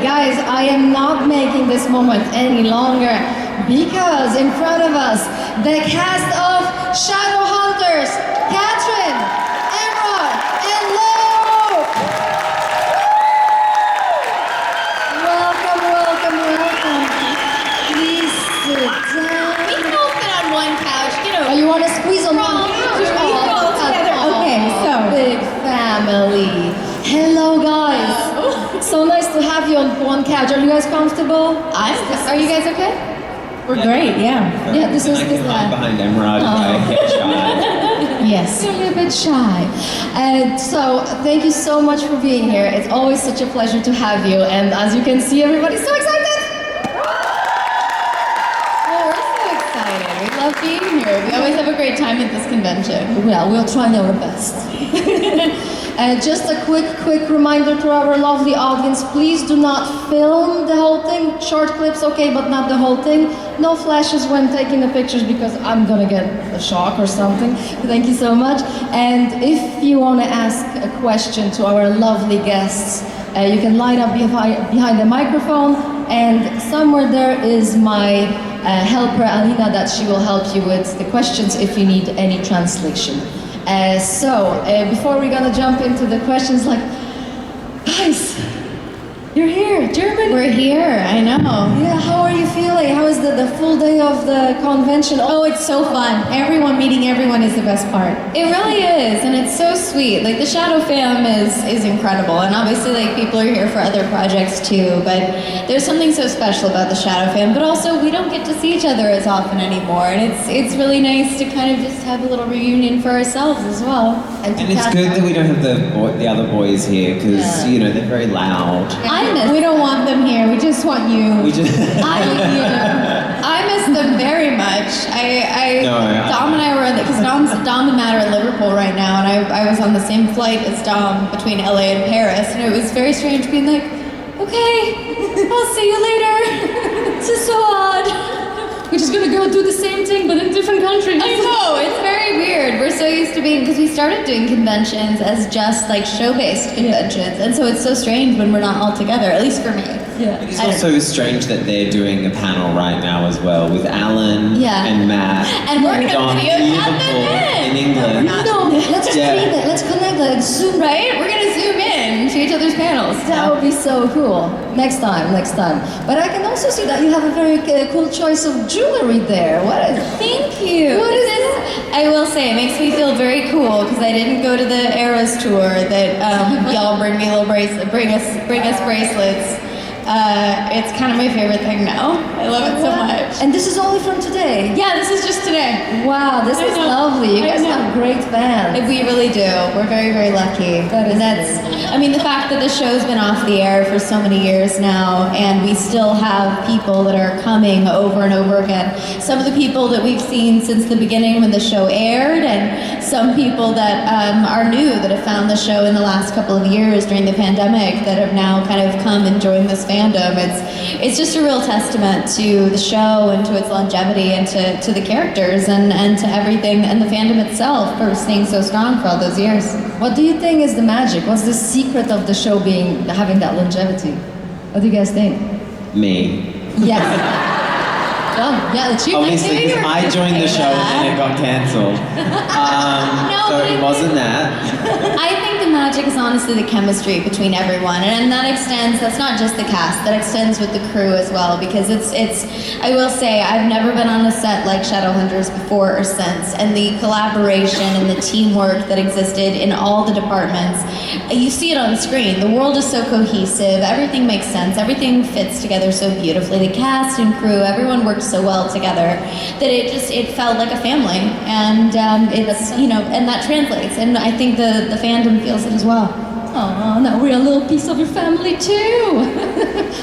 Guys, I am not making this moment any longer because in front of us, the cast of Shadowhunters, Katherine, Emeraude, and Luke! Welcome, welcome, welcome. Please sit down. We can all fit on one couch, you know. Oh, you want to squeeze on one couch? Okay, so big family. Hello, guys. So nice to have you on one couch. Are you guys comfortable? Are you guys okay? We're great, yeah. Yeah, this is I can hide behind Emeraude if I get shy. Yes. You're a little bit shy. So thank you so much for being here. It's always such a pleasure to have you. And as you can see, everybody's so excited. Well, we're so excited. We love being here. We always have a great time at this convention. Well, we'll try our best. Just a quick reminder to our lovely audience, please do not film the whole thing. Short clips, okay, but not the whole thing. No flashes when taking the pictures because I'm gonna get a shock or something. Thank you so much. And if you want to ask a question to our lovely guests, you can line up behind the microphone, and somewhere there is my helper Alina that she will help you with the questions if you need any translation. Before we're gonna jump into the questions, guys, you're here, Germany. We're here, I know. Yeah, how are you feeling? How is the full day of the convention? Oh, it's so fun. Meeting everyone is the best part. It really is, and it's so sweet. Like, the Shadow fam is incredible, and obviously, like, people are here for other projects too, but there's something so special about the Shadow fam, but also we don't get to see each other as often anymore, and it's really nice to kind of just have a little reunion for ourselves as well. And it's good that we don't have the other boys here, because, you know, they're very loud. We don't want them here. We just want you. I miss them very much. Dom and I were because Dom and Matt are in Liverpool right now, and I was on the same flight as Dom between LA and Paris, and it was very strange being like, okay, I'll see you later. This is so odd. We're just gonna go do the same thing, but in different countries. I know, it's very weird. We're so used to being, because we started doing conventions as just like show-based conventions, and so it's so strange when we're not all together, at least for me. Yeah. It's also strange that they're doing a panel right now as well with Alan and Matt and we're John gonna in Liverpool in England. No, let's stream it. Let's connect. Let's zoom. Right? We're gonna zoom in to each other's panels. That would be so cool. Next time. But I can also see that you have a very cool choice of jewelry there. What is? Thank you. What is this? I will say, it makes me feel very cool because I didn't go to the Eras tour that y'all bring me little bring us bracelets. It's kind of my favorite thing now. I love it so much. And this is only from today? Yeah, this is just today. Wow, this is lovely. You guys have a great band. We really do. We're very, very lucky. The fact that the show's been off the air for so many years now, and we still have people that are coming over and over again. Some of the people that we've seen since the beginning when the show aired, and some people that are new that have found the show in the last couple of years during the pandemic that have now kind of come and joined this fandom. It's just a real testament to the show and to its longevity and to the characters and to everything and the fandom itself for staying so strong for all those years. What do you think is the magic? What's the secret of the show having that longevity? What do you guys think? Me. Yes. Yeah, it's you. Obviously, because I joined the show and it got cancelled. So it wasn't that. I think the magic is honestly the chemistry between everyone, and that extends. That's not just the cast. That extends with the crew as well, because it's. I will say I've never been on a set like Shadowhunters before or since, and the collaboration and the teamwork that existed in all the departments. You see it on screen. The world is so cohesive. Everything makes sense. Everything fits together so beautifully. The cast and crew, everyone works so well together that it felt like a family, and and that translates, and I think the fandom feels it as well. Oh, now we're a little piece of your family too.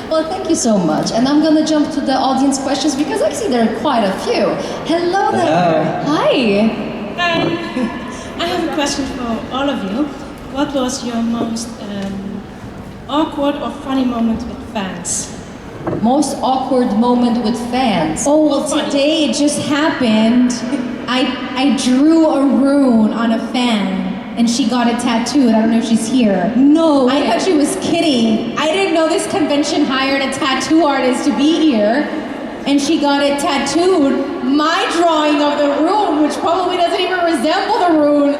Well, thank you so much, and I'm gonna jump to the audience questions because I see there are quite a few. Hello there. Hi. I have a question for all of you. What was your most awkward or funny moment with fans? Most awkward moment with fans. Oh, well, today it just happened. I drew a rune on a fan, and she got it tattooed. I don't know if she's here. No I way. thought she was kidding. I didn't know this convention hired a tattoo artist to be here, and she got it tattooed. My drawing of the rune, which probably doesn't even resemble the rune.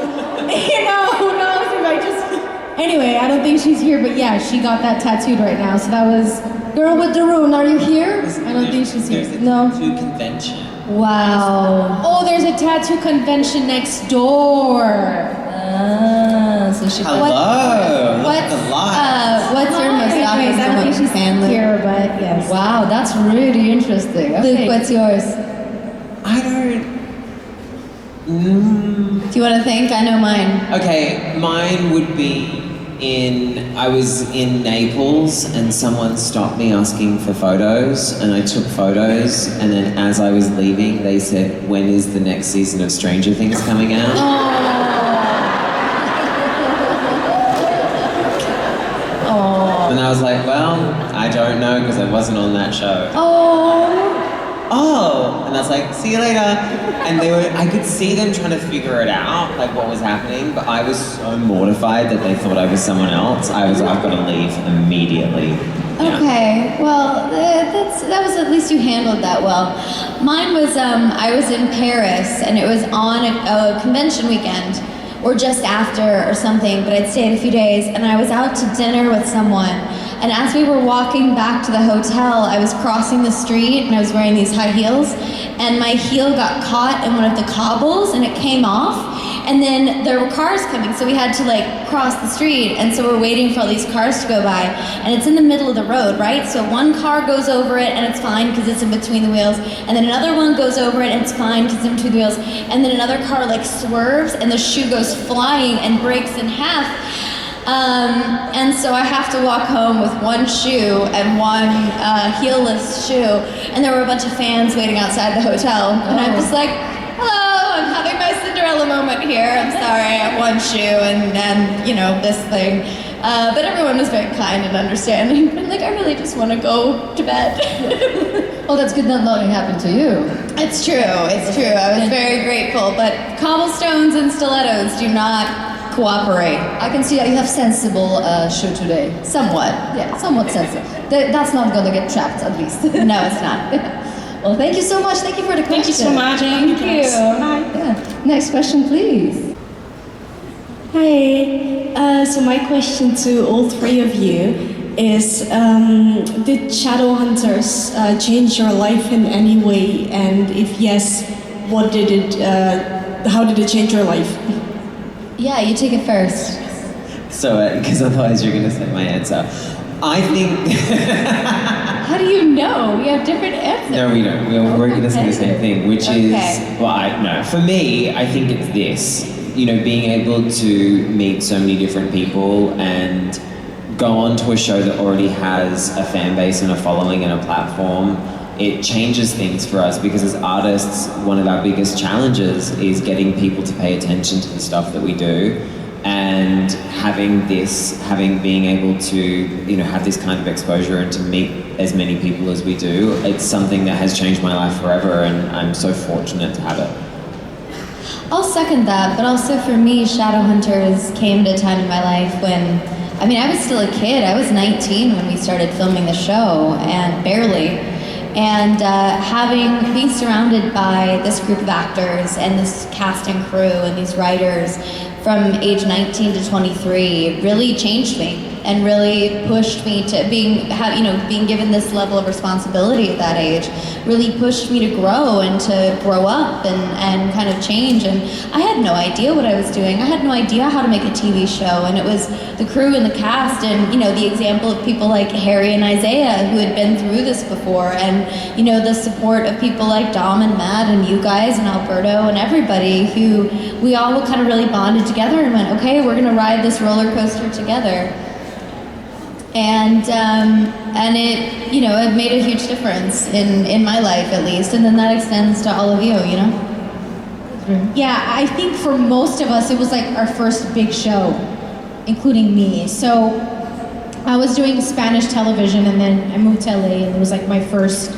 You know, who knows if I just... Anyway, I don't think she's here, but yeah, she got that tattooed right now, so that was... Girl with the rune, are you here? I don't think she's here. There's a No. tattoo convention. Wow. Oh, there's a tattoo convention next door. So she. Hello. Look at What's the light. what's your most Anyways, awkward I don't think moment she's fan, Luke? here, but yes. Wow, that's really interesting. Okay. Luke, what's yours? I don't. Do you want to think? I know mine. Okay, mine would be I was in Naples and someone stopped me asking for photos and I took photos and then as I was leaving they said, when is the next season of Stranger Things coming out? Oh. And I was like, well, I don't know because I wasn't on that show. Oh, and I was like, see you later. And I could see them trying to figure it out, like what was happening, but I was so mortified that they thought I was someone else. I've got to leave immediately. Yeah. Okay, well, that was at least you handled that well. Mine was I was in Paris and it was on a convention weekend or just after or something, but I'd stayed a few days and I was out to dinner with someone. And as we were walking back to the hotel, I was crossing the street and I was wearing these high heels and my heel got caught in one of the cobbles and it came off. And then there were cars coming, so we had to like cross the street, and so we're waiting for all these cars to go by, and it's in the middle of the road, right? So one car goes over it and it's fine because it's in between the wheels, and then another one goes over it and it's fine because it's in between the wheels, and then another car like swerves and the shoe goes flying and breaks in half. And so I have to walk home with one shoe and one heelless shoe, and there were a bunch of fans waiting outside the hotel, and I'm just like, hello, I'm having my Cinderella moment here. I'm sorry, I have one shoe and you know, this thing. But everyone was very kind and understanding. I'm like, I really just want to go to bed. Oh, that's good that nothing happened to you. It's true, it's true. I was very grateful, but cobblestones and stilettos do not cooperate. I can see that you have sensible shoe today. Somewhat. Yeah, somewhat sensible. That's not gonna get trapped, at least. No, it's not. Well, thank you so much. Thank you for the question. Thank you so much. Thank you. Yeah. Next question, please. Hi. So my question to all three of you is, did Shadowhunters change your life in any way? And if yes, what did it? How did it change your life? Yeah, you take it first. So, because otherwise you're going to say my answer. I think... How do you know? We have different answers. No, we don't. We're going to say the same thing, which is... Well, no. For me, I think it's this. You know, being able to meet so many different people and go on to a show that already has a fan base and a following and a platform, it changes things for us because as artists, one of our biggest challenges is getting people to pay attention to the stuff that we do, and being able to, you know, have this kind of exposure and to meet as many people as we do, it's something that has changed my life forever, and I'm so fortunate to have it. I'll second that, but also for me, Shadowhunters came at a time in my life when, I mean, I was still a kid. I was 19 when we started filming the show, and barely. And being surrounded by this group of actors and this cast and crew and these writers from age 19 to 23 really changed me and really pushed me to being given this level of responsibility at that age, really pushed me to grow and to grow up and kind of change. And I had no idea what I was doing. I had no idea how to make a TV show, and it was the crew and the cast and, you know, the example of people like Harry and Isaiah who had been through this before, and, you know, the support of people like Dom and Matt and you guys and Alberto and everybody who we all kind of really bonded together and went, okay, we're gonna ride this roller coaster together. And it, you know, it made a huge difference in my life at least, and then that extends to all of you, you know? Yeah, I think for most of us, it was like our first big show, including me. So I was doing Spanish television, and then I moved to LA, and it was like my first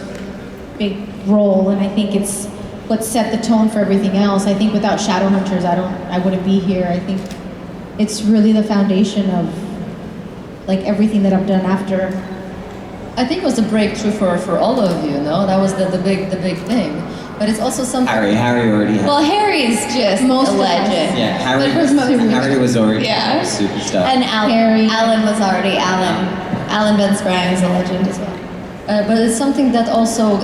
big role, and I think it's what set the tone for everything else. I think without Shadowhunters, I wouldn't be here. I think it's really the foundation of like everything that I've done after. I think it was a breakthrough for all of you, no? That was the big thing. But it's also something... Harry already had. Well, Harry's just Most a of us. legend. Yeah, Harry was already Yeah. a superstar. And Harry. Alan was already Alan. Alan Ben Sprang is a legend as well. But it's something that also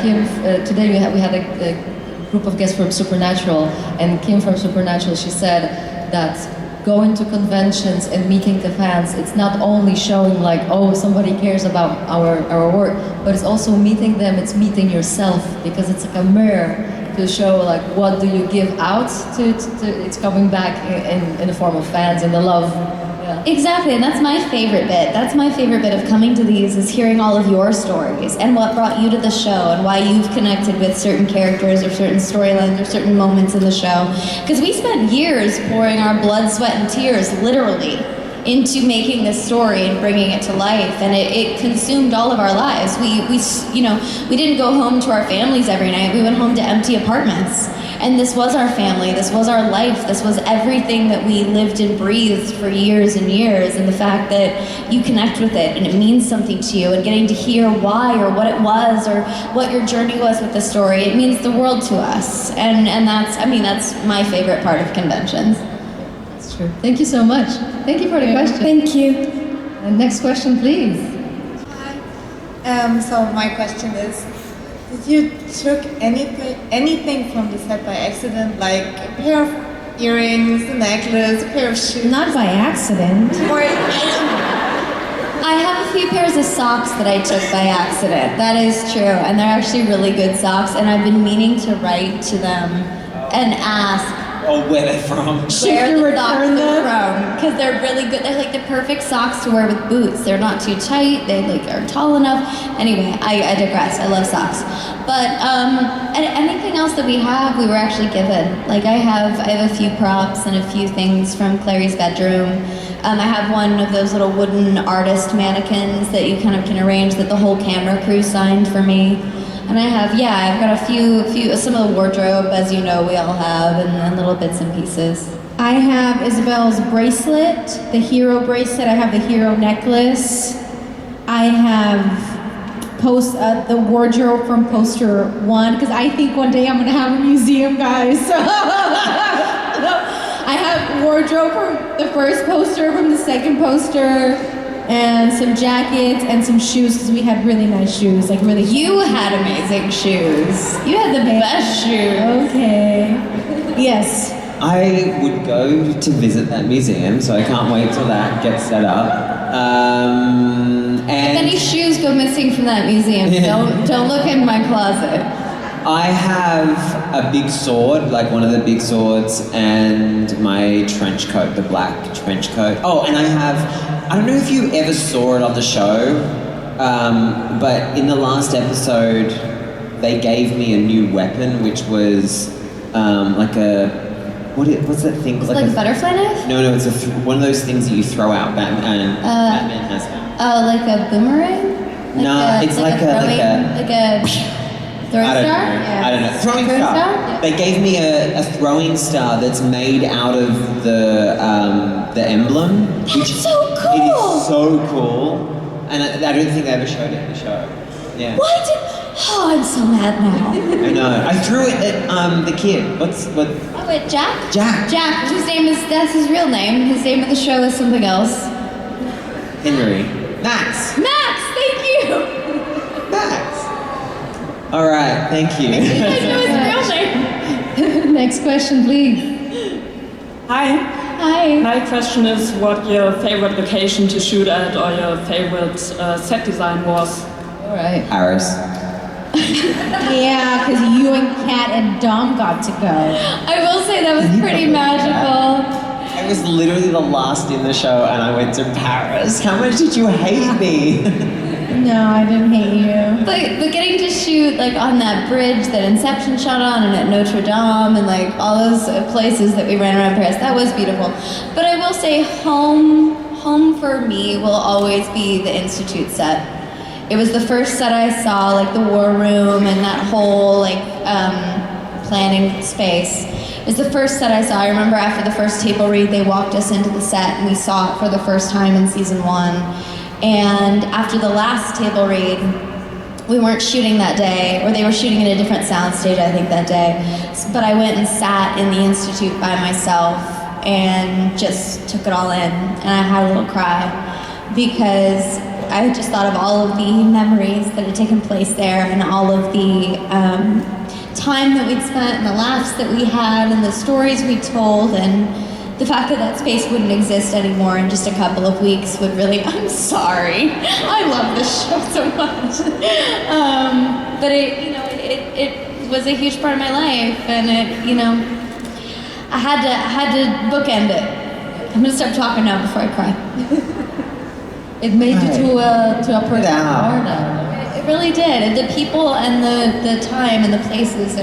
Kim, today we had a group of guests from Supernatural, and Kim from Supernatural, she said that going to conventions and meeting the fans, it's not only showing like, oh, somebody cares about our work, but it's also meeting them, it's meeting yourself, because it's like a mirror to show like what do you give out to it's coming back in the form of fans and the love. Yeah. Exactly, and that's my favorite bit. That's my favorite bit of coming to these, is hearing all of your stories and what brought you to the show and why you've connected with certain characters or certain storylines or certain moments in the show. Because we spent years pouring our blood, sweat, and tears, literally, into making this story and bringing it to life, and it consumed all of our lives. We didn't go home to our families every night. We went home to empty apartments. And this was our family, this was our life, this was everything that we lived and breathed for years and years, and the fact that you connect with it and it means something to you, and getting to hear why or what it was or what your journey was with the story, it means the world to us. And that's my favorite part of conventions. That's true. Thank you so much. Thank you for the question. Thank you. And next question, please. Hi. So my question is, did you took anything from the set by accident, like a pair of earrings, a necklace, a pair of shoes? Not by accident. Or I have a few pairs of socks that I took by accident. That is true, and they're actually really good socks, and I've been meaning to write to them and ask Oh, where they're from. where the socks are from, because they're really good. They're like the perfect socks to wear with boots. They're not too tight. They like are tall enough. Anyway, I digress. I love socks. But and anything else that we have, we were actually given. Like I have a few props and a few things from Clary's bedroom. I have one of those little wooden artist mannequins that you kind of can arrange that the whole camera crew signed for me. And I've got a few, some of the wardrobe, as you know, we all have, and little bits and pieces. I have Isabel's bracelet, the hero bracelet. I have the hero necklace. I have the wardrobe from poster 1, because I think one day I'm gonna have a museum, guys. I have wardrobe from the first poster, from the second poster, and some jackets and some shoes, because we had really nice shoes, like really. You had amazing shoes. You had the best shoes. Okay. Yes. I would go to visit that museum, so I can't wait till that gets set up. If any shoes go missing from that museum, don't look in my closet. I have a big sword, like one of the big swords, and my trench coat, the black trench coat. Oh, and I don't know if you ever saw it on the show, but in the last episode, they gave me a new weapon, which was like what's that thing? Like a butterfly knife? No, it's one of those things that you throw out. Batman has that. Oh, like a boomerang? It's like a throwing I don't star? know. Yeah. I don't know. Throwing star. Yeah. They gave me a throwing star that's made out of the emblem. That's so cool! It is so cool, and I don't think they ever showed it in the show. Yeah. What? Oh, I'm so mad now. I know. I threw it at the kid. What? Oh, wait, Jack? Jack. Jack, that's his real name. His name in the show is something else. Henry. Max. Max, thank you! Max. All right. Thank you. I know his real name. Next question, please. Hi. Hi. My question is what your favorite location to shoot at or your favorite set design was. All right. Paris. Yeah, because you and Kat and Dom got to go. I will say that was pretty magical. I was literally the last in the show, and I went to Paris. How much did you hate me? No, I didn't hate you. But getting to shoot like on that bridge that Inception shot on, and at Notre Dame, and like all those places that we ran around Paris, that was beautiful. But I will say home home for me will always be the Institute set. It was the first set I saw, like the war room and that whole like planning space. It was the first set I saw. I remember after the first table read, they walked us into the set and we saw it for the first time in season 1. And after the last table read, we weren't shooting that day, or they were shooting in a different soundstage, I think, that day. But I went and sat in the Institute by myself and just took it all in. And I had a little cry because I just thought of all of the memories that had taken place there and all of the time that we'd spent and the laughs that we had and the stories we told, and the fact that that space wouldn't exist anymore in just a couple of weeks would really, I'm sorry, I love this show so much. But it was a huge part of my life, and I had to bookend it. I'm gonna stop talking now before I cry. It made you to a person. It really did. The people and the time and the places.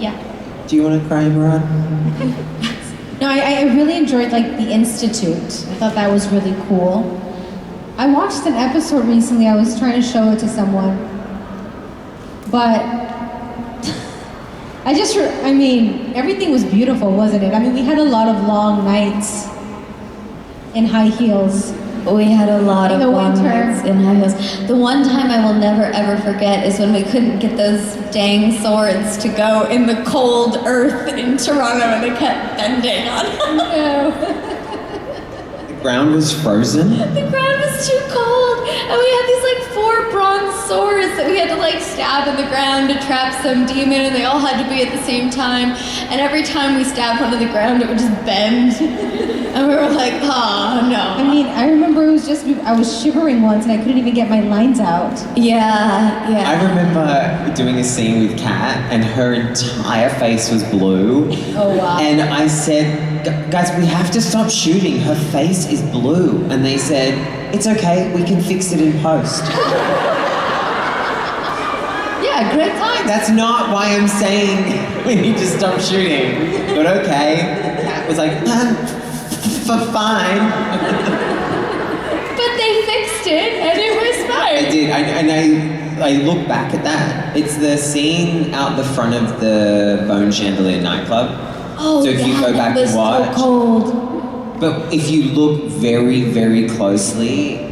Yeah. Do you want to cry, Emeraude? No, I really enjoyed like the Institute. I thought that was really cool. I watched an episode recently. I was trying to show it to someone, but everything was beautiful, wasn't it? I mean, we had a lot of long nights in high heels. We had a lot of long winter. nights in high heels. The one time I will never ever forget is when we couldn't get those dang swords to go in the cold earth in Toronto, and they kept bending on us. The ground was frozen? The ground was too cold, and we had these like 4 bronze swords that we had to like stab in the ground to trap some demon, and they all had to be at the same time. And every time we stabbed one to the ground, it would just bend. And we were like, oh no. I mean, I remember I was shivering once and I couldn't even get my lines out. Yeah. I remember doing a scene with Kat, and her entire face was blue. Oh wow. And I said, guys, we have to stop shooting. Her face is blue. And they said, it's okay, we can fix it in post. Yeah, great time. That's not why I'm saying we need to stop shooting. But okay. Kat was like, fine. But they fixed it, and it was fine. I did, I look back at that. It's the scene out the front of the Bone Chandelier nightclub. Oh, so if you go back and watch, so cold. but if you look very, very closely,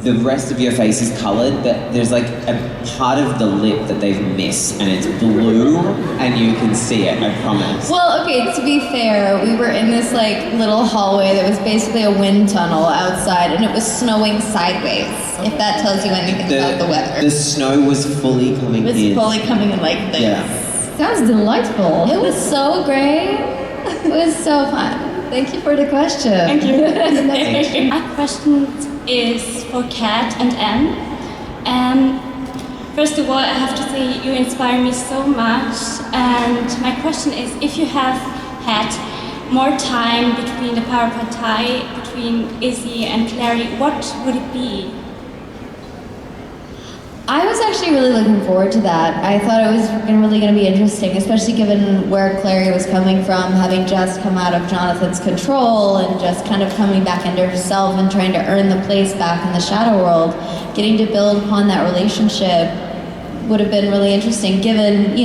the rest of your face is colored, but there's like a part of the lip that they've missed, and it's blue, and you can see it, I promise. Well, okay, to be fair, we were in this like little hallway that was basically a wind tunnel outside, and it was snowing sideways, if that tells you anything about the weather. The snow was fully coming in. It was fully coming in like this. Yeah. Sounds delightful. It was so great. It was so fun. Thank you for the question. Thank you. My question is for Kat and Anne. First of all, I have to say you inspire me so much. And my question is, if you have had more time between the Parapatai, between Izzy and Clary, what would it be? I was actually really looking forward to that. I thought it was really going to be interesting, especially given where Clary was coming from, having just come out of Jonathan's control and just kind of coming back into herself and trying to earn the place back in the shadow world. Getting to build upon that relationship would have been really interesting, given,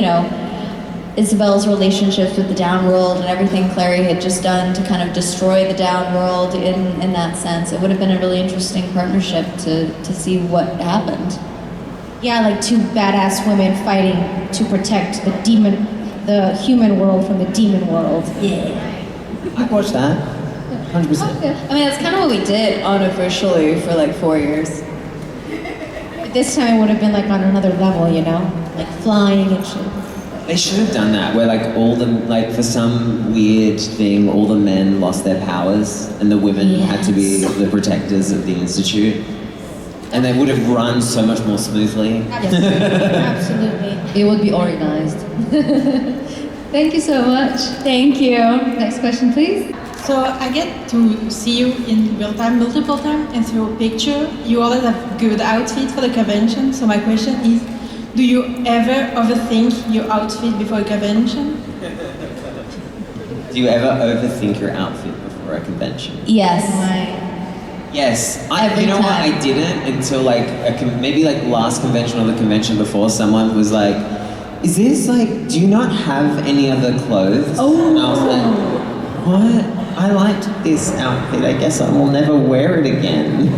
Isabel's relationships with the down world and everything Clary had just done to kind of destroy the down world in that sense. It would have been a really interesting partnership to see what happened. Yeah, like 2 badass women fighting to protect the human world from the demon world. Yeah. I'd watch that. 100%. I mean, that's kind of what we did unofficially for like 4 years. But this time it would have been like on another level, like flying and shit. They should have done that, where for some weird thing, all the men lost their powers and the women had to be the protectors of the Institute. And they would have run so much more smoothly. Absolutely. It would be organized. Thank you so much. Thank you. Next question, please. So I get to see you in real time, multiple times, and through a picture. You always have good outfit for the convention. So my question is, do you ever overthink your outfit before a convention? Do you ever overthink your outfit before a convention? Yes. Yes, Every you know what? time. I didn't until like maybe like last convention or the convention before. Someone was like, "Is this like? Do you not have any other clothes?" Oh. And I was like, "What? I liked this outfit. I guess I will never wear it again."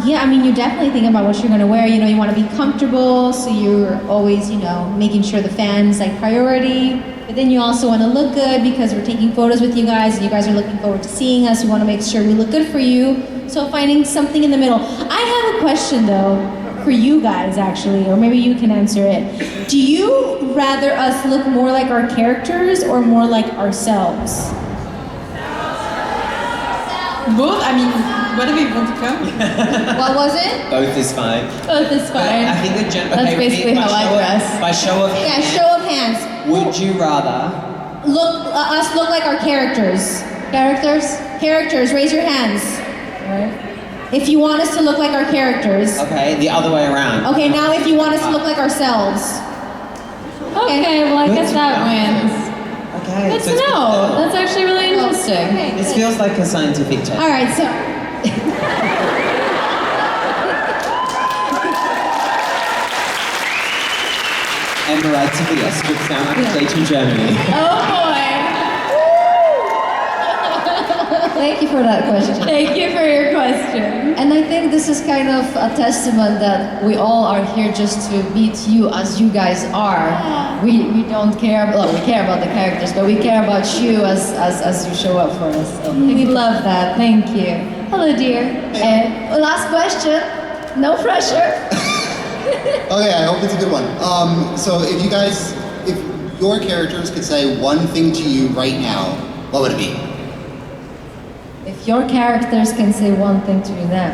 Yeah, I mean, you definitely think about what you're gonna wear. You know, you want to be comfortable, so you're always, you know, making sure the fans like priority. But then you also want to look good because we're taking photos with you guys, and you guys are looking forward to seeing us. We want to make sure we look good for you. So finding something in the middle. I have a question though for you guys actually, or maybe you can answer it. Do you rather us look more like our characters or more like ourselves? Both? I mean, whatever you want to come. What was it? Both is fine. Both is But fine. I think the That's basically how I dress. By show of Yeah, hands, show of hands. would you rather? Us look like our characters. Characters? Characters, raise your hands. If you want us to look like our characters. Okay, the other way around. Okay, now if you want us to look like ourselves. Okay, well I guess that wins. Okay. Good so to it's know. That's actually really interesting. This feels like a scientific test. All right, so Emeraude Toubia, script down stage in Germany. Oh boy. Thank you for that question. Thank you for your question. And I think this is kind of a testament that we all are here just to meet you as you guys are. We don't care, well, we care about the characters, but we care about you as you show up for us. So We love that. Thank you. Hello, dear. And last question, no pressure. Okay, I hope it's a good one. So if your characters could say one thing to you right now, what would it be? If your characters can say one thing to you now.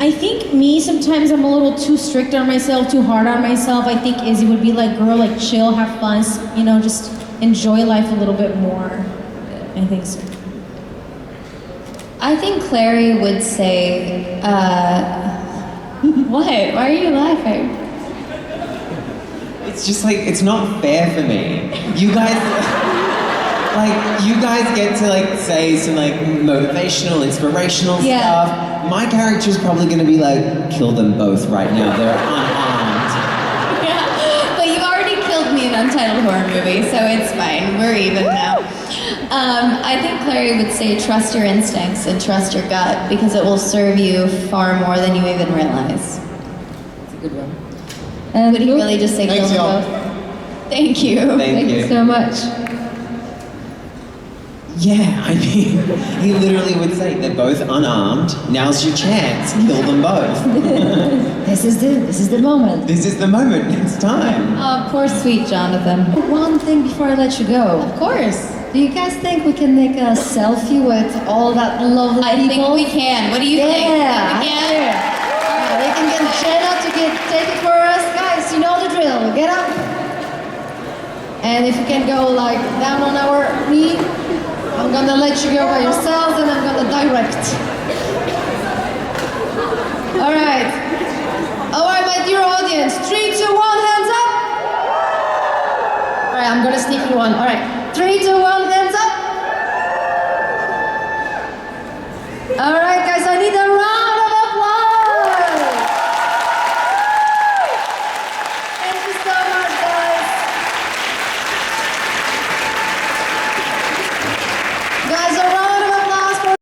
I think me, sometimes I'm a little too strict on myself, too hard on myself. I think Izzy would be like, girl, like chill, have fun, you know, just enjoy life a little bit more. I think so. I think Clary would say, what? Why are you laughing? It's just like, it's not fair for me. You guys, like, you guys get to like say some like motivational, inspirational stuff. My character's probably gonna be like, kill them both right now. They're unarmed. Yeah, but you've already killed me in Untitled Horror Movie, so it's fine. We're even now. I think Clary would say trust your instincts and trust your gut because it will serve you far more than you even realize. That's a good one. And would he really just say kill Thanks, them y'all. both? Thank you. Thank you. so much. Yeah, I mean, he literally would say, they're both unarmed, now's your chance, kill them both. This is the moment. This is the moment, it's time. Oh, poor sweet Jonathan. One thing before I let you go. Of course. Do you guys think we can make a selfie with all that lovely I people? think we can. What do you think? Yeah, We can? we can get Jenna to take it for us. Guys, you know the drill. Get up. And if you can go like down on our knee, I'm gonna let you go by yourselves and I'm gonna direct. All right, my dear audience. 3, 2, 1, hands up. All right, I'm gonna sneak you one. All right, 3, 2, 1, hands up. All right, guys, I need a round of applause. Thank you so much, guys. Guys, a round of applause for